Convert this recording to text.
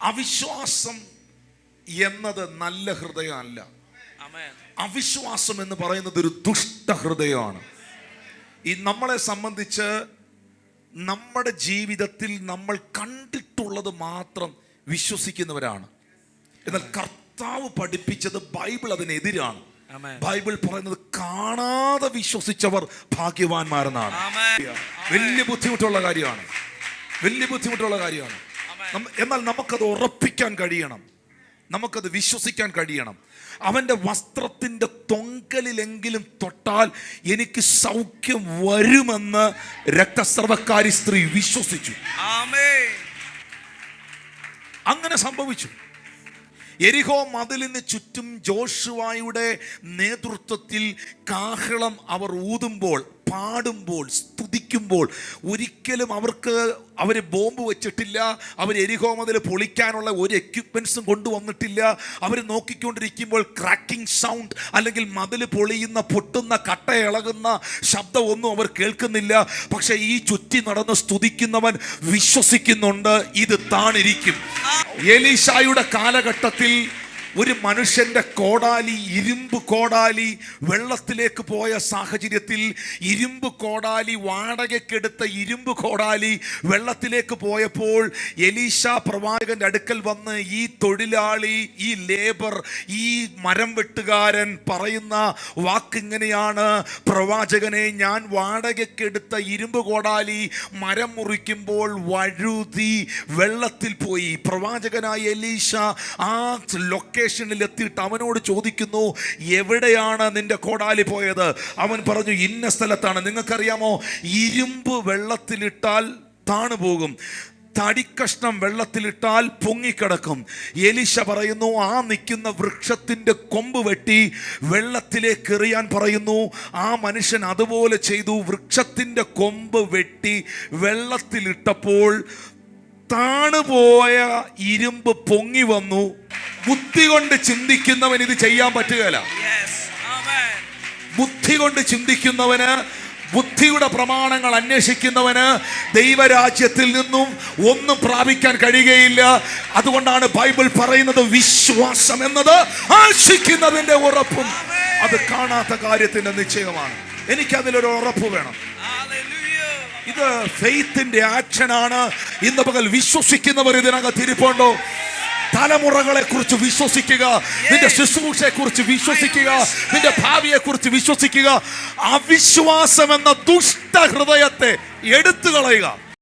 അവിശ്വാസം എന്നത് നല്ല ഹൃദയമല്ല. അവിശ്വാസം എന്ന് പറയുന്നത് ഒരു ദുഷ്ടഹൃദയമാണ്. ഈ നമ്മളെ സംബന്ധിച്ച് നമ്മുടെ ജീവിതത്തിൽ നമ്മൾ കണ്ടിട്ടുള്ളത് മാത്രം വിശ്വസിക്കുന്നവരാണ്. എന്നാൽ കർത്താവ് പഠിപ്പിച്ചത് ബൈബിൾ അതിനെതിരാണ്. ബൈബിൾ പറയുന്നത് കാണാതെ വിശ്വസിച്ചവർ ഭാഗ്യവാന്മാരെന്നാണ്. വലിയ ബുദ്ധിമുട്ടുള്ള കാര്യമാണ്, വലിയ ബുദ്ധിമുട്ടുള്ള കാര്യമാണ്. എന്നാൽ നമുക്കത് ഉറപ്പിക്കാൻ കഴിയണം, നമുക്കത് വിശ്വസിക്കാൻ കഴിയണം. അവൻ്റെ വസ്ത്രത്തിൻ്റെ തൊങ്കലിലെങ്കിലും തൊട്ടാൽ എനിക്ക് സൗഖ്യം വരുമെന്ന് രക്തസ്രവക്കാരി സ്ത്രീ വിശ്വസിച്ചു. അങ്ങനെ സംഭവിച്ചു. യെരിഹോ മതിലിന് ചുറ്റും ജോഷുവായുടെ നേതൃത്വത്തിൽ കാഹളം അവർ ഊതുമ്പോൾ, പാടുമ്പോൾ, സ്തുതിക്കുമ്പോൾ ഒരിക്കലും അവർ ബോംബ് വെച്ചിട്ടില്ല. അവർ യെരിഹോ മതിൽ പൊളിക്കാനുള്ള ഒരു എക്യുപ്മെന്റ്സും കൊണ്ടുവന്നിട്ടില്ല. അവർ നോക്കിക്കൊണ്ടിരിക്കുമ്പോൾ ക്രാക്കിംഗ് സൗണ്ട് അല്ലെങ്കിൽ മതിൽ പൊളിയുന്ന, പൊട്ടുന്ന, കട്ട ഇളകുന്ന ശബ്ദമൊന്നും അവർ കേൾക്കുന്നില്ല. പക്ഷെ ഈ ചുറ്റി നടന്ന് സ്തുതിക്കുന്നവൻ വിശ്വസിക്കുന്നുണ്ട്, ഇത് താണിരിക്കും. എലീശായുടെ കാലഘട്ടത്തിൽ ഒരു മനുഷ്യന്റെ കോടാലി, ഇരുമ്പ് കോടാലി വെള്ളത്തിലേക്ക് പോയ സാഹചര്യത്തിൽ, ഇരുമ്പ് കോടാലി, വാടകയ്ക്കെടുത്ത ഇരുമ്പ് കോടാലി വെള്ളത്തിലേക്ക് പോയപ്പോൾ എലീശ പ്രവാചകന്റെ അടുക്കൽ വന്ന് ഈ തൊഴിലാളി, ഈ ലേബർ, ഈ മരം വെട്ടുകാരൻ പറയുന്ന വാക്കിങ്ങനെയാണ്: പ്രവാചകനെ, ഞാൻ വാടകയ്ക്കെടുത്ത ഇരുമ്പ് കോടാലി മരം മുറിക്കുമ്പോൾ വഴുതി വെള്ളത്തിൽ പോയി. പ്രവാചകനായ എലീശ ആ ലൊക്കേഷനിൽ എത്തിയിട്ട് അവനോട് ചോദിക്കുന്നു, എവിടെയാണ് നിന്റെ കോടാലി പോയത്? അവൻ പറഞ്ഞു, ഇന്ന സ്ഥലത്താണ്. നിങ്ങൾക്കറിയാമോ, ഇരുമ്പ് വെള്ളത്തിലിട്ടാൽ താണുപോകും, തടിക്കഷ്ണം വെള്ളത്തിലിട്ടാൽ പൊങ്ങിക്കിടക്കും. എലീശ പറയുന്നു, ആ നിൽക്കുന്ന വൃക്ഷത്തിൻ്റെ കൊമ്പ് വെട്ടി വെള്ളത്തിലേക്ക് എറിയാൻ പറയുന്നു. ആ മനുഷ്യൻ അതുപോലെ ചെയ്തു. വൃക്ഷത്തിൻ്റെ കൊമ്പ് വെട്ടി വെള്ളത്തിലിട്ടപ്പോൾ താണുപോയ ഇരുമ്പ് പൊങ്ങി വന്നു. ബുദ്ധി കൊണ്ട് ചിന്തിക്കുന്നവൻ ഇത് ചെയ്യാൻ പറ്റുകയില്ല. ബുദ്ധി കൊണ്ട് ചിന്തിക്കുന്നവന്, ബുദ്ധിയുടെ പ്രമാണങ്ങൾ അന്വേഷിക്കുന്നവന് ദൈവരാജ്യത്തിൽ നിന്നും ഒന്നും പ്രാപിക്കാൻ കഴിയുകയില്ല. അതുകൊണ്ടാണ് ബൈബിൾ പറയുന്നത്, വിശ്വാസം എന്നത് ആശിക്കുന്നതിന്റെ ഉറപ്പും അത് കാണാത്ത കാര്യത്തിന്റെ നിശ്ചയമാണ്. എനിക്കതിലൊരു ഉറപ്പ് വേണം. ഇത് ഫെയ്ത്തിന്റെ ആക്ഷനാണ്. ഇന്ന് പകൽ വിശ്വസിക്കുന്നവർ ഇതിനകത്ത് ഇരിപ്പുണ്ടോ? തലമുറകളെ കുറിച്ച് വിശ്വസിക്കുക, നിന്റെ ശുശ്രൂഷയെ കുറിച്ച് വിശ്വസിക്കുക, നിന്റെ ഭാവിയെ കുറിച്ച് വിശ്വസിക്കുക. അവിശ്വാസം എന്ന ദുഷ്ട ഹൃദയത്തെ എടുത്തു കളയുക.